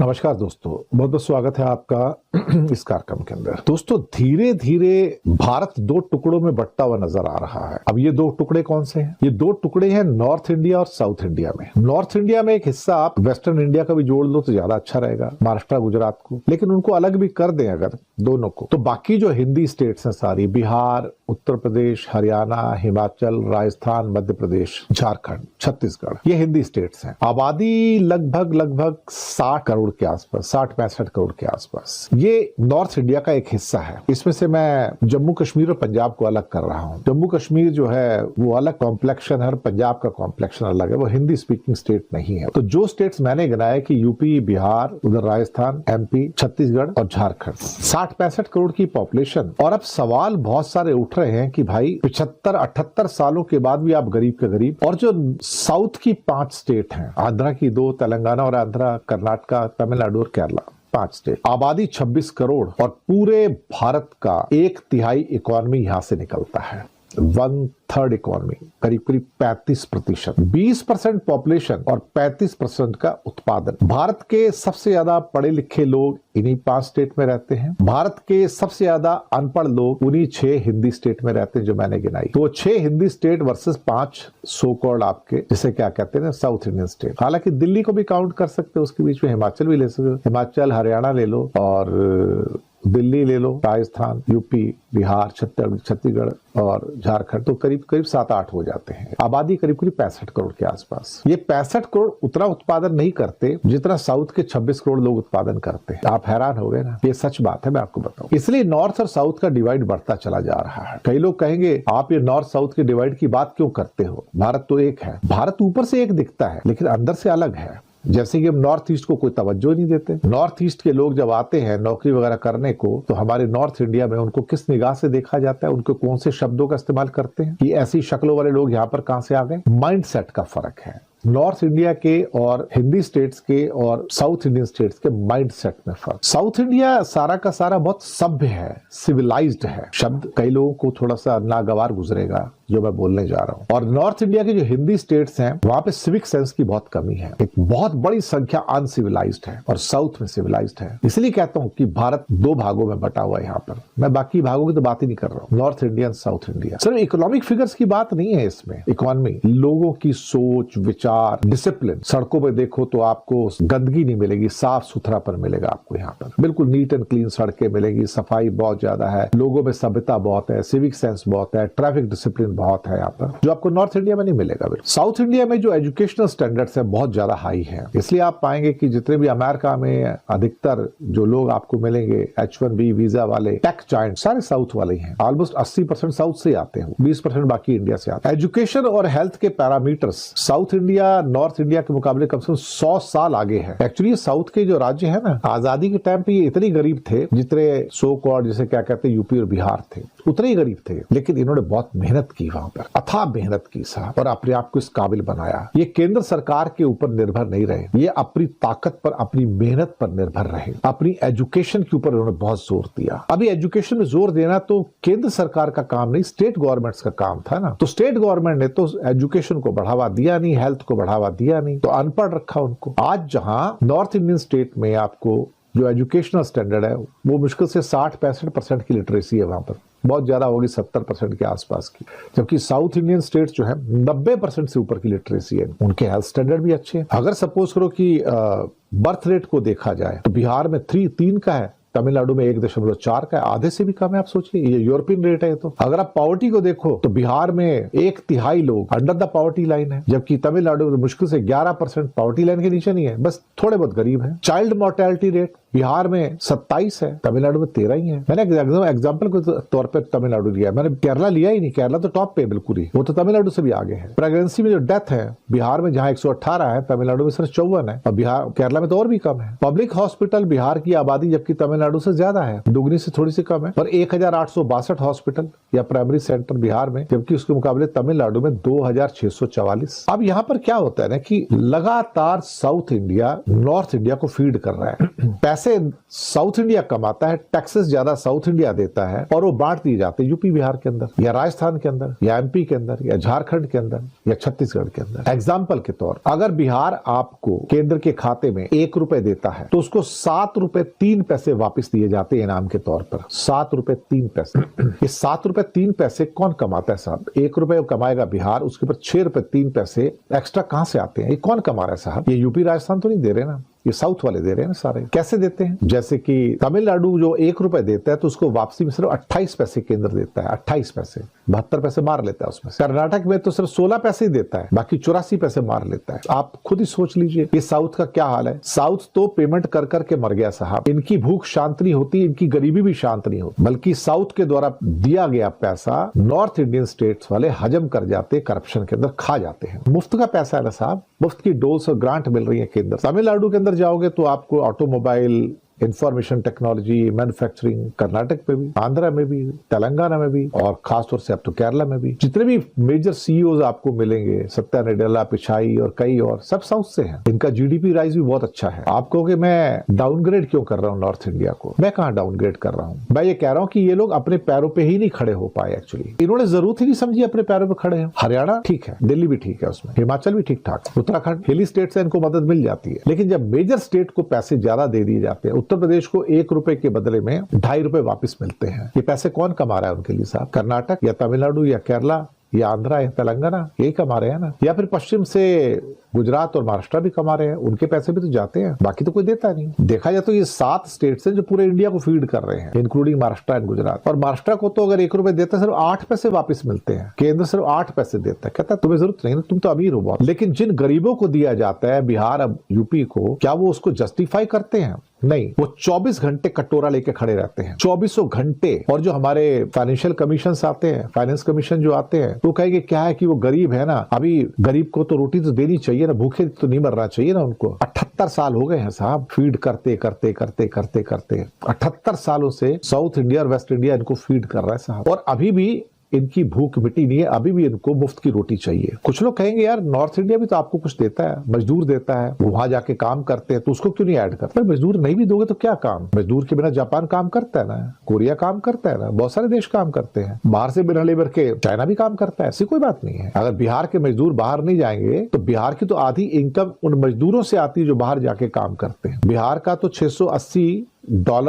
नमस्कार दोस्तों, बहुत बहुत स्वागत है आपका इस कार्यक्रम के अंदर। दोस्तों, धीरे धीरे भारत दो टुकड़ों में बंटता हुआ नजर आ रहा है। अब ये दो टुकड़े कौन से हैं? ये दो टुकड़े हैं नॉर्थ इंडिया और साउथ इंडिया में। नॉर्थ इंडिया में एक हिस्सा आप वेस्टर्न इंडिया का भी जोड़ लो तो ज्यादा अच्छा रहेगा, महाराष्ट्र गुजरात को, लेकिन उनको अलग भी कर दें अगर दोनों को, तो बाकी जो हिंदी स्टेट्स हैं सारी, बिहार, उत्तर प्रदेश, हरियाणा, हिमाचल, राजस्थान, मध्य प्रदेश, झारखंड, छत्तीसगढ़, ये हिंदी स्टेट्स हैं। आबादी लगभग 60 करोड़ के आसपास, 60-65 करोड़ के आसपास। ये नॉर्थ इंडिया का एक हिस्सा है। इसमें से मैं जम्मू कश्मीर और पंजाब को अलग कर रहा हूँ। जम्मू कश्मीर जो है वो अलग कॉम्प्लेक्शन है और पंजाब का कॉम्प्लेक्शन अलग है, वो हिंदी स्पीकिंग स्टेट नहीं है। तो जो स्टेट्स मैंने गिनाया कि यूपी, बिहार, उधर राजस्थान, एमपी, छत्तीसगढ़ और झारखंड, 60-65 करोड़ की पॉपुलेशन। और अब सवाल बहुत सारे उठ रहे हैं कि भाई 75-78 सालों के बाद भी आप गरीब के गरीब। और जो साउथ की 5 स्टेट हैं, आंध्रा की 2, तेलंगाना और आंध्रा, कर्नाटका, तमिलनाडु और केरला, 5 स्टेट, आबादी 26 करोड़ और पूरे भारत का 1/3 इकोनॉमी यहां से निकलता है। 1/3 इकोनॉमी, करीब 35%, 20% पॉपुलेशन और 35% का उत्पादन। भारत के सबसे ज्यादा पढ़े लिखे लोग इन्हीं 5 स्टेट में रहते हैं। भारत के सबसे ज्यादा अनपढ़ लोग उन्हीं 6 हिंदी स्टेट में रहते हैं जो मैंने गिनाई। तो 6 Hindi state versus 5 so called आपके, जिसे क्या कहते हैं, साउथ इंडियन स्टेट। हालांकि दिल्ली को भी काउंट कर सकते हो, उसके बीच में हिमाचल भी ले सकते हो, हिमाचल, हरियाणा ले लो और दिल्ली ले लो, राजस्थान, यूपी, बिहार, छत्तीसगढ़ और झारखंड, तो करीब 7-8 हो जाते हैं। आबादी करीब 65 करोड़ के आसपास। ये 65 करोड़ उतना उत्पादन नहीं करते जितना साउथ के 26 करोड़ लोग उत्पादन करते हैं। आप हैरान हो गए ना, ये सच बात है, मैं आपको बताऊं। इसलिए नॉर्थ और साउथ का डिवाइड बढ़ता चला जा रहा है। कई लोग कहेंगे आप ये नॉर्थ साउथ के डिवाइड की बात क्यों करते हो, भारत तो एक है। भारत ऊपर से एक दिखता है लेकिन अंदर से अलग है। जैसे कि हम नॉर्थ ईस्ट को कोई तवज्जो नहीं देते। नॉर्थ ईस्ट के लोग जब आते हैं नौकरी वगैरह करने को, तो हमारे नॉर्थ इंडिया में उनको किस निगाह से देखा जाता है, उनको कौन से शब्दों का इस्तेमाल करते हैं कि ऐसी शक्लों वाले लोग यहाँ पर कहां से आ गए। माइंडसेट का फर्क है नॉर्थ इंडिया के और हिंदी स्टेट्स के और साउथ इंडियन स्टेट्स के माइंडसेट में फर्क। साउथ इंडिया सारा का सारा बहुत सभ्य है, सिविलाइज्ड है। शब्द कई लोगों को थोड़ा सा नागवार गुजरेगा जो मैं बोलने जा रहा हूँ। और नॉर्थ इंडिया के जो हिंदी स्टेट्स हैं वहां पे सिविक सेंस की बहुत कमी है। एक बहुत बड़ी संख्या अनसिविलाइज्ड है और साउथ में सिविलाइज्ड है। इसलिए कहता हूँ कि भारत 2 भागों में बटा हुआ है यहाँ पर। मैं बाकी भागों की तो बात ही नहीं कर रहा हूँ, नॉर्थ इंडिया, साउथ इंडिया। सिर्फ इकोनॉमिक फिगर्स की बात नहीं है इसमें। इकोनॉमी, लोगों की सोच, विचार, डिसिप्लिन। सड़कों पे देखो तो आपको गंदगी नहीं मिलेगी, साफ सुथरा पर मिलेगा आपको। यहाँ पर बिल्कुल नीट एंड क्लीन सड़कें मिलेगी, सफाई बहुत ज्यादा है, लोगों में सभ्यता बहुत है, सिविक सेंस बहुत है, ट्रैफिक डिसिप्लिन बहुत है यहाँ पर, जो आपको नॉर्थ इंडिया में नहीं मिलेगा। साउथ इंडिया में जो एजुकेशनल स्टैंडर्ड्स है बहुत ज्यादा हाई है। इसलिए आप पाएंगे कि जितने भी अमेरिका में अधिकतर जो लोग आपको मिलेंगे H1B वीजा वाले, टेक जायंट, सारे साउथ वाले ही हैं। ऑलमोस्ट 80% साउथ से आते हैं, 20% बाकी इंडिया से आते हैं। एजुकेशन और हेल्थ के parameters south India north India के मुकाबले कम से कम 100 साल आगे है। एक्चुअली साउथ के जो राज्य है ना, आजादी के टाइम पे ये इतने गरीब थे जितने सो कॉल्ड, जिसे क्या कहते हैं, यूपी और बिहार थे, उतने ही गरीब थे। लेकिन इन्होंने बहुत मेहनत की वहां पर, अथाह मेहनत की साहब, और अपने आप को इस काबिल बनाया। ये केंद्र सरकार के ऊपर निर्भर नहीं रहे, ये अपनी ताकत पर, अपनी मेहनत पर निर्भर रहे। अपनी एजुकेशन के ऊपर उन्होंने बहुत जोर दिया। अभी एजुकेशन में जोर देना तो केंद्र सरकार का काम नहीं, स्टेट गवर्नमेंट्स का काम था ना। तो स्टेट गवर्नमेंट ने तो एजुकेशन को बढ़ावा दिया नहीं, हेल्थ को बढ़ावा दिया नहीं, तो अनपढ़ रखा उनको। आज जहां नॉर्थ इंडियन स्टेट में आपको जो एजुकेशनल स्टैंडर्ड है वो मुश्किल से 60-65% की लिटरेसी है, वहां पर बहुत ज्यादा होगी 70% के आसपास की। जबकि साउथ इंडियन स्टेट्स जो है 90% से ऊपर की लिटरेसी है। उनके हेल्थ स्टैंडर्ड भी अच्छे हैं। अगर सपोज करो कि बर्थ रेट को देखा जाए तो बिहार में 3 का है, तमिलनाडु में 1.4 का है, आधे से भी कम है। आप सोचिए, ये यूरोपियन रेट है। तो अगर आप पॉवर्टी को देखो तो बिहार में 1/3 लोग अंडर द पॉवर्टी लाइन है, जबकि तमिलनाडु में मुश्किल से 11% पॉवर्टी लाइन के नीचे नहीं है, बस थोड़े बहुत गरीब है। चाइल्ड मोर्टेलिटी रेट बिहार में 27 है, तमिलनाडु में 13 ही है। मैंने एग्जाम्पल के तौर पर तमिलनाडु लिया, मैंने केरला लिया ही नहीं। केरला तो टॉप पे बिल्कुल ही, वो तो तमिलनाडु से भी आगे है। प्रेगनेंसी में जो डेथ है बिहार में जहां 118 है, तमिलनाडु में सिर्फ 54 है, और बिहार, केरला में तो और भी कम है। पब्लिक हॉस्पिटल बिहार की आबादी जबकि तमिलनाडु से ज्यादा है, दुगनी से थोड़ी सी कम है, और 1862 हॉस्पिटल या प्राइमरी सेंटर बिहार में, जबकि उसके मुकाबले तमिलनाडु में 2644। अब यहाँ पर क्या होता है ना कि लगातार साउथ इंडिया नॉर्थ इंडिया को फीड कर रहा है। पैसे साउथ इंडिया कमाता है, टैक्सेस ज्यादा साउथ इंडिया देता है और वो बांट दिए जाते हैं यूपी बिहार के अंदर या राजस्थान के अंदर या एमपी के अंदर या झारखंड के अंदर या छत्तीसगढ़ के अंदर। एग्जाम्पल के तौर अगर बिहार आपको केंद्र के खाते में 1 रुपए देता है तो उसको 7 रुपए 3 पैसे वापस दिए जाते हैं इनाम के तौर पर। 7 रुपए 3 पैसे। ये 7 रुपए 3 पैसे कौन कमाता है साहब? 1 रुपए कमाएगा बिहार, उसके ऊपर 6 रुपए 3 पैसे एक्स्ट्रा कहां से आते हैं? ये कौन कमा रहा है साहब? ये यूपी राजस्थान तो नहीं दे रहे ना, ये साउथ वाले दे रहे हैं ना सारे। कैसे देते हैं? जैसे कि तमिलनाडु जो 1 रुपए देता है तो उसको वापसी में सिर्फ 28 पैसे केंद्र देता है, 28 पैसे, 72 पैसे मार लेता है उसमें। कर्नाटक में तो सिर्फ 16 पैसे ही देता है, बाकी 84 पैसे मार लेता है। आप खुद ही सोच लीजिए ये साउथ का क्या हाल है। साउथ तो पेमेंट कर करके मर गया साहब। इनकी भूख शांत नहीं होती, इनकी गरीबी भी शांत नहीं होती, बल्कि साउथ के द्वारा दिया गया पैसा नॉर्थ इंडियन स्टेट्स वाले हजम कर जाते, करप्शन के अंदर खा जाते हैं। मुफ्त का पैसा है ना साहब, मुफ्त की डोल्स और ग्रांट मिल रही है केंद्र। तमिलनाडु के अंदर जाओगे तो आपको automobile, information technology, manufacturing Karnataka में भी, आंध्रा में भी, तेलंगाना में भी और खासतौर से अब तो केरला में भी। जितने भी मेजर सीईओज आपको मिलेंगे, सत्या नडेला, पिचाई और कई और, सब साउथ से हैं। इनका जीडीपी राइज भी बहुत अच्छा है। आप कहोगे मैं डाउनग्रेड क्यों कर रहा हूँ नॉर्थ इंडिया को? मैं कहाँ डाउनग्रेड कर रहा हूँ? मैं ये कह रहा हूँ कि ये लोग अपने पैरों पे ही नहीं खड़े हो पाए। एक्चुअली इन्होंने जरूरत ही नहीं समझी अपने पैरों पे खड़े हैं। हरियाणा ठीक है, दिल्ली भी ठीक है, उसमें हिमाचल भी ठीक ठाक, उत्तराखंड हिली स्टेट से इनको मदद मिल जाती है। लेकिन जब मेजर स्टेट को पैसे ज्यादा दे दिए जाते हैं, उत्तर प्रदेश को 1 रुपए के बदले में 2.5 रुपए वापस मिलते हैं। ये पैसे कौन कमा रहा है उनके लिए साहब? कर्नाटक या तमिलनाडु या केरला या आंध्रा या तेलंगाना, यही कमा रहे हैं ना। या फिर पश्चिम से गुजरात और महाराष्ट्र भी कमा रहे हैं, उनके पैसे भी तो जाते हैं, बाकी तो कोई देता नहीं। देखा जाए तो ये 7 स्टेट्स हैं जो पूरे इंडिया को फीड कर रहे हैं, इंक्लूडिंग महाराष्ट्र एंड गुजरात। और महाराष्ट्र को तो अगर 1 रुपए देता है सिर्फ 8 पैसे वापस मिलते हैं। केंद्र सिर्फ 8 पैसे देता है, कहता है तुम्हें जरूरत नहीं, तुम तो अमीर हो बहुत। लेकिन जिन गरीबों को दिया जाता है, बिहार अब यूपी को, क्या वो उसको जस्टिफाई करते हैं? नहीं, वो 24 घंटे कटोरा लेके खड़े रहते हैं, 24 घंटे। और जो हमारे फाइनेंशियल कमीशन आते हैं, फाइनेंस कमीशन जो आते हैं, वो कहेंगे क्या है कि वो गरीब है ना, अभी गरीब को तो रोटी तो देनी चाहिए ना, भूखे तो नहीं मरना चाहिए ना उनको। 78 साल हो गए हैं साहब फीड करते करते करते करते करते। 78 सालों से साउथ इंडिया और वेस्ट इंडिया इनको फीड कर रहा है साहब, और अभी भी इनकी भूख मिटी नहीं है, अभी भी इनको मुफ्त की रोटी चाहिए। कुछ लोग कहेंगे यार नॉर्थ इंडिया भी तो आपको कुछ देता है, मजदूर देता है, वो वहां जाके काम करते हैं, तो उसको क्यों नहीं ऐड करते? मजदूर नहीं भी दोगे तो क्या काम? मजदूर के बिना जापान काम करता है ना, कोरिया काम करता है ना, बहुत सारे देश काम करते हैं। बाहर से बिना लेबर के चाइना भी काम करता है, ऐसी कोई बात नहीं है। अगर बिहार के मजदूर बाहर नहीं जाएंगे तो बिहार की तो आधी इनकम उन मजदूरों से आती है जो बाहर जाके काम करते हैं। बिहार का तो $680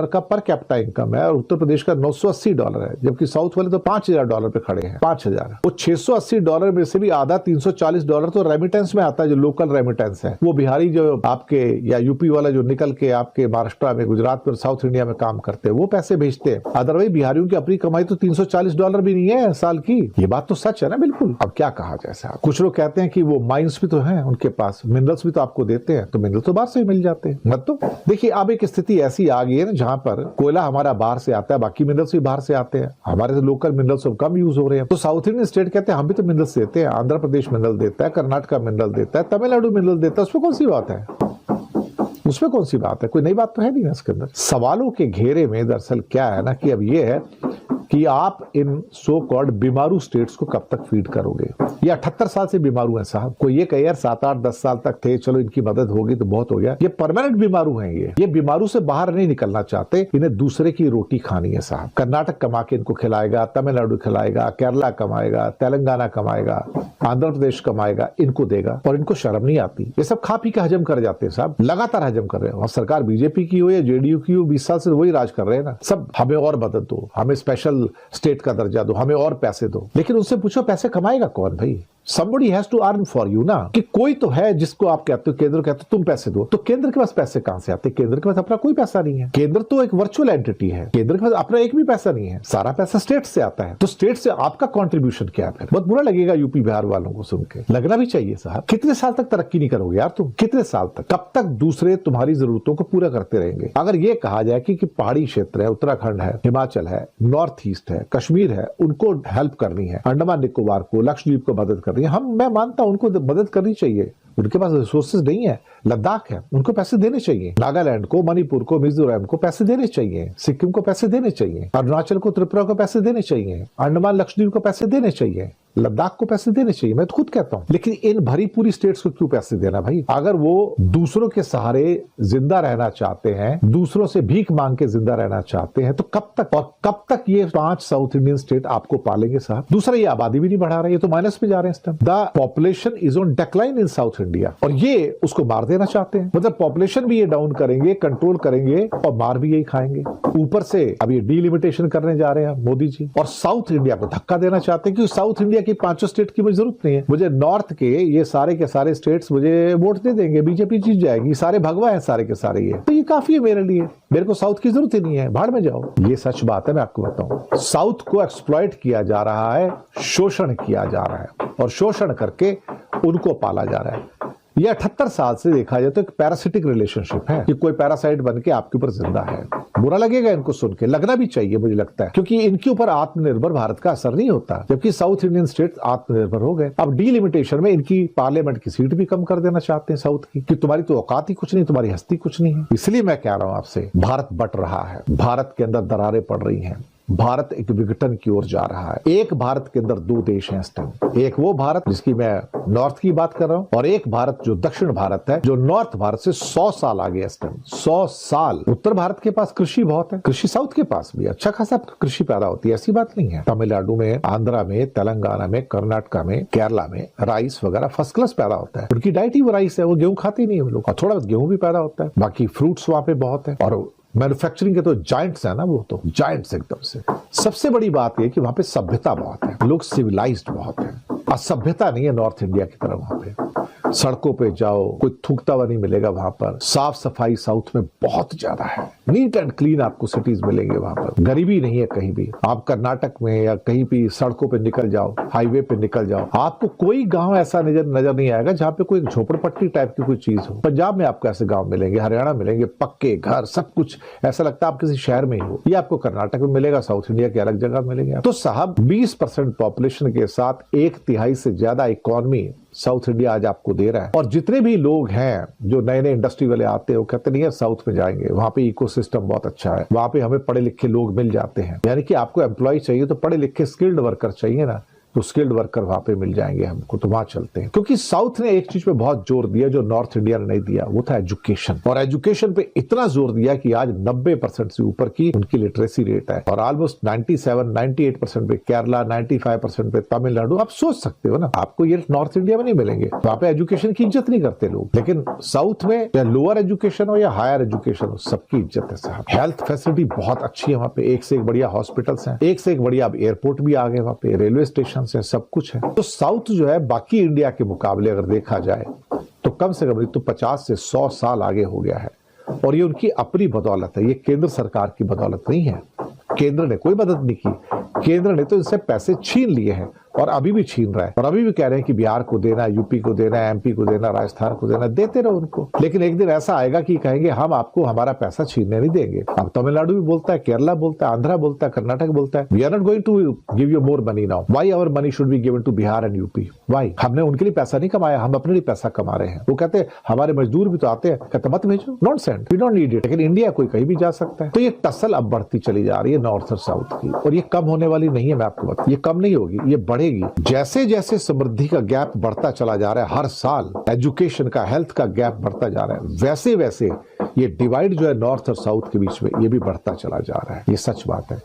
का पर कैपिटा इनकम है और उत्तर प्रदेश का $980 है, जबकि साउथ वाले तो $5000 पे खड़े हैं। 5000 वो $680 में से भी आधा $340 तो रेमिटेंस में आता है, जो लोकल रेमिटेंस है। वो बिहारी जो आपके या यूपी वाला जो निकल के आपके महाराष्ट्र में, गुजरात में, साउथ इंडिया में काम करते हैं, वो पैसे भेजते हैं। अदरवाइज बिहारियों की अपनी कमाई तो $340 भी नहीं है साल की। ये बात तो सच है ना बिल्कुल। अब क्या कहा जाए साहब? कुछ लोग कहते हैं कि वो माइंस भी तो है उनके पास, मिनरल्स भी तो आपको देते हैं, तो मिनरल तो बाहर से ही मिल जाते हैं। मतलब देखिए अब एक स्थिति ऐसी आ गई है ना जहां पर कोयला हमारा बाहर से आता है, बाकी मिनरल्स भी बाहर से आते हैं, हमारे तो लोकल मिनरल्स सब कम यूज हो रहे हैं। तो साउथ इंडियन स्टेट कहते हैं हम भी तो मिनरल्स देते हैं, आंध्र प्रदेश मिनरल देता है, कर्नाटक मिनरल देता है, तमिलनाडु मिनरल देता है, उसमें कौन सी बात है? उसमें कौन सी बात है? कोई नई बात तो है नहीं ना इसके अंदर। सवालों के घेरे में दरअसल क्या है ना कि अब ये है कि आप इन सो कॉल्ड बीमारू स्टेट्स को कब तक फीड करोगे? ये 78 साल से बीमारू हैं साहब। कोई ये कहे यार 7, 8, 10 साल तक थे, चलो इनकी मदद होगी तो बहुत हो गया। ये परमानेंट बीमारू हैं। ये बीमारू से बाहर नहीं निकलना चाहते, इन्हें दूसरे की रोटी खानी है साहब। कर्नाटक कमा के इनको खिलाएगा, तमिलनाडु खिलाएगा, केरला कमाएगा, तेलंगाना कमाएगा, आंध्र प्रदेश कमाएगा, इनको देगा। और इनको शर्म नहीं आती, ये सब खा पी के हजम कर जाते हैं साहब, लगातार हजम कर रहे हैं। और सरकार बीजेपी की हो या जेडीयू की हो, 20 साल से वही राज कर रहे हैं ना सब। हमें और मदद दो, हमें स्पेशल स्टेट का दर्जा दो, हमें और पैसे दो। लेकिन उनसे पूछो पैसे कमाएगा कौन भाई? Somebody has to earn for you ना, कि कोई तो है जिसको आप कहते हो, केंद्र कहते हो तुम पैसे दो। तो केंद्र के पास पैसे कहां से आते? केंद्र के पास अपना कोई पैसा नहीं है। केंद्र तो एक वर्चुअल एंटिटी है, केंद्र के पास अपना एक भी पैसा नहीं है, सारा पैसा स्टेट से आता है। तो स्टेट से आपका कंट्रीब्यूशन क्या है? बहुत बुरा लगेगा यूपी बिहार वालों को सुन के, लगना भी चाहिए साहब। कितने साल तक तरक्की नहीं करोगे यार तुम? कितने साल तक? कब तक दूसरे तुम्हारी जरूरतों को पूरा करते रहेंगे? अगर ये कहा जाए कि पहाड़ी क्षेत्र है, उत्तराखंड है, हिमाचल है, नॉर्थ ईस्ट है, कश्मीर है, उनको हेल्प करनी है, अंडमान निकोबार को, लक्षद्वीप को मदद करनी है, मैं मानता हूं उनको मदद करनी चाहिए। उनके पास रिसोर्सेज नहीं है, लद्दाख है, उनको पैसे देने चाहिए। नागालैंड को, मणिपुर को, मिजोरम को पैसे देने चाहिए, सिक्किम को पैसे देने चाहिए, अरुणाचल को, त्रिपुरा को पैसे देने चाहिए, अंडमान लक्षद्वीप को पैसे देने चाहिए। लद्दाख को पैसे देने चाहिए, मैं तो खुद कहता हूं, लेकिन इन भरी पूरी स्टेट्स को क्यों पैसे देना भाई? अगर वो दूसरों के सहारे जिंदा रहना चाहते हैं, दूसरों से भीख मांग के जिंदा रहना चाहते हैं, तो कब तक ये 5 साउथ इंडियन स्टेट आपको पालेंगे साहब? दूसरा, ये आबादी भी नहीं बढ़ा रहे, ये तो माइनस में जा रहे हैं इस time. The population is on decline in south India, और ये उसको मार देना चाहते हैं। मतलब पॉपुलेशन भी ये डाउन करेंगे, कंट्रोल करेंगे, और मार भी यही खाएंगे। ऊपर से अब ये डीलिमिटेशन करने जा रहे हैं मोदी जी, और साउथ इंडिया को धक्का देना चाहते हैं, क्योंकि साउथ इंडिया की 5 स्टेट की मुझे जरूरत नहीं है। मुझे नॉर्थ के ये सारे के सारे स्टेट्स मुझे वोट दे देंगे, बीजेपी जीत जाएगी, सारे भगवा है सारे के सारे, ये तो ये काफी है मेरे लिए, मेरे को साउथ की जरूरत ही नहीं है, भाड़ में जाओ। ये सच बात है, मैं आपको बताऊं। साउथ को एक्सप्लॉइट किया जा रहा है, शोषण किया जा रहा है, और शोषण करके उनको पाला जा रहा है। ये 78 साल से देखा जाए तो एक पैरासिटिक रिलेशनशिप है कि कोई पैरासाइट बन के आपके ऊपर जिंदा है। बुरा लगेगा इनको सुन के, लगना भी चाहिए मुझे लगता है, क्योंकि इनके ऊपर आत्मनिर्भर भारत का असर नहीं होता, जबकि साउथ इंडियन स्टेट आत्मनिर्भर हो गए। अब डीलिमिटेशन में इनकी पार्लियामेंट की सीट भी कम कर देना चाहते हैं साउथ की, कि तुम्हारी तो औकात ही कुछ नहीं, तुम्हारी हस्ती कुछ नहीं है। इसलिए मैं कह रहा हूं आपसे, भारत बट रहा है, भारत के अंदर दरारें पड़ रही हैं, भारत एक विघटन की ओर जा रहा है। एक भारत के अंदर 2 देश हैं इस टाइम, एक वो भारत जिसकी मैं नॉर्थ की बात कर रहा हूं, और एक भारत जो दक्षिण भारत है, जो नॉर्थ भारत से 100 साल आगे इस टाइम, 100 साल। उत्तर भारत के पास कृषि बहुत है, कृषि साउथ के पास भी अच्छा खासा कृषि पैदा होती है, ऐसी बात नहीं है। तमिलनाडु में, आंध्रा में, तेलंगाना में, कर्नाटका में, केरला में राइस वगैरह फर्स्ट क्लास पैदा होता है। उनकी डाइट ही वो राइस है, वो गेहूं खाते नहीं है वो लोग, और थोड़ा गेहूं भी पैदा होता है। बाकी फ्रूट्स वहां पे बहुत है, और मैन्युफैक्चरिंग के तो जायंट्स है ना, वो तो जायंट्स एकदम से। सबसे बड़ी बात यह कि वहां पे सभ्यता बहुत है, लोग सिविलाइज्ड बहुत है, असभ्यता नहीं है नॉर्थ इंडिया की तरह। वहां पे सड़कों पे जाओ, कोई थूकता हुआ नहीं मिलेगा वहां पर। साफ सफाई साउथ में बहुत ज्यादा है, नीट एंड क्लीन आपको सिटीज मिलेंगे वहां पर, गरीबी नहीं है कहीं भी। आप कर्नाटक में या कहीं भी सड़कों पे निकल जाओ, हाईवे पे निकल जाओ, आपको कोई गांव ऐसा नजर नहीं आएगा जहां पे कोई झोपड़पट्टी टाइप की कोई चीज हो। पंजाब में आपको ऐसे गांव मिलेंगे, हरियाणा मिलेंगे, पक्के घर, सब कुछ ऐसा लगता है आप किसी शहर में ही हो। ये आपको कर्नाटक में मिलेगा, साउथ इंडिया के अलग जगह मिलेंगे। तो साहब 20% पॉपुलेशन के साथ 1/3 से ज्यादा इकोनॉमी साउथ इंडिया आज आपको दे रहा है। और जितने भी लोग हैं जो नए नए इंडस्ट्री वाले आते हैं, वो कहते नहीं है साउथ में जाएंगे, वहां पे इकोसिस्टम बहुत अच्छा है, वहां पे हमें पढ़े लिखे लोग मिल जाते हैं। यानी कि आपको एम्प्लॉय चाहिए तो पढ़े लिखे स्किल्ड वर्कर चाहिए ना, तो स्किल्ड वर्कर वहां पे मिल जाएंगे हमको, तो वहां चलते हैं। क्योंकि साउथ ने एक चीज पे बहुत जोर दिया जो नॉर्थ इंडिया ने नहीं दिया, वो था एजुकेशन। और एजुकेशन पे इतना जोर दिया कि आज 90% से ऊपर की उनकी लिटरेसी रेट है, और ऑलमोस्ट 97-98% पे केरला, 95% पे तमिलनाडु। आप सोच सकते हो ना, आपको ये नॉर्थ इंडिया में नहीं मिलेंगे, वहां पे एजुकेशन की इज्जत नहीं करते लोग। लेकिन साउथ में या लोअर एजुकेशन हो या हायर एजुकेशन हो, सबकी इज्जत है साहब। हेल्थ फैसिलिटी बहुत अच्छी है वहां पे, एक से एक बढ़िया हॉस्पिटल्स हैं, एक से एक बढ़िया एयरपोर्ट भी आ गए वहां पे, रेलवे स्टेशन से सब कुछ है। तो साउथ जो है बाकी इंडिया के मुकाबले अगर देखा जाए तो कम से कम तो 50 से 100 साल आगे हो गया है। और ये उनकी अपनी बदौलत है, ये केंद्र सरकार की बदौलत नहीं है। केंद्र ने कोई मदद नहीं की, केंद्र ने तो इनसे पैसे छीन लिए हैं, और अभी भी छीन रहा है, और अभी भी कह रहे हैं कि बिहार को देना, यूपी को देना, एमपी को देना, राजस्थान को देना, देते रहो उनको। लेकिन एक दिन ऐसा आएगा कि कहेंगे हम आपको हमारा पैसा छीनने नहीं देंगे। अब तमिलनाडु भी बोलता है, केरला बोलता है, आंध्रा बोलता है, कर्नाटक बोलता है, we are not going to give you more money now, why our money should be given to Bihar and UP, why? हमने उनके लिए पैसा नहीं कमाया, हम अपने लिए पैसा कमा रहे हैं। वो कहते हैं हमारे मजदूर भी तो आते हैं, कहते मत भेजो, not send, we don't need it. लेकिन इंडिया कोई कहीं भी जा सकता है। तो ये टसल अब बढ़ती चली जा रही है नॉर्थ और साउथ की, और ये कम होने वाली नहीं है, मैं आपको बताऊं, ये कम नहीं होगी, ये बढ़ेगी। जैसे जैसे समृद्धि का गैप बढ़ता चला जा रहा है, हर साल एजुकेशन का, हेल्थ का गैप बढ़ता जा रहा है, वैसे वैसे ये डिवाइड जो है नॉर्थ और साउथ के बीच में, ये भी बढ़ता चला जा रहा है। ये सच बात है।